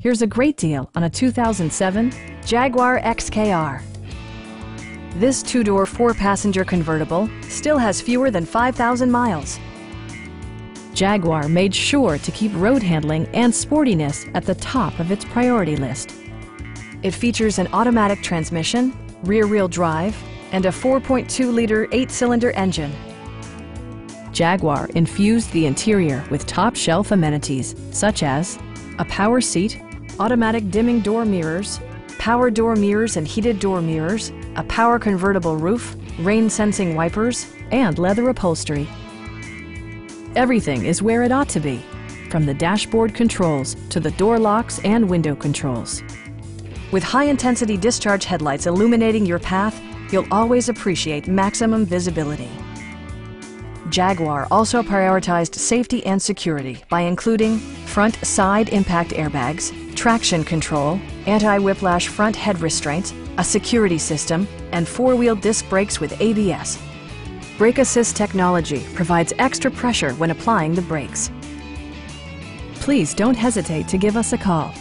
Here's a great deal on a 2007 Jaguar XKR. This two-door, four-passenger convertible still has fewer than 5,000 miles. Jaguar made sure to keep road handling and sportiness at the top of its priority list. It features an automatic transmission, rear-wheel drive, and a 4.2-liter 8-cylinder engine. Jaguar infused the interior with top-shelf amenities such as a power seat, automatic dimming door mirrors, power door mirrors and heated door mirrors, a power convertible roof, rain-sensing wipers, and leather upholstery. Everything is where it ought to be, from the dashboard controls to the door locks and window controls. With high-intensity discharge headlights illuminating your path, you'll always appreciate maximum visibility. Jaguar also prioritized safety and security by including front side impact airbags, traction control, anti-whiplash front head restraints, a security system, and four-wheel disc brakes with ABS. Brake Assist technology provides extra pressure when applying the brakes. Please don't hesitate to give us a call.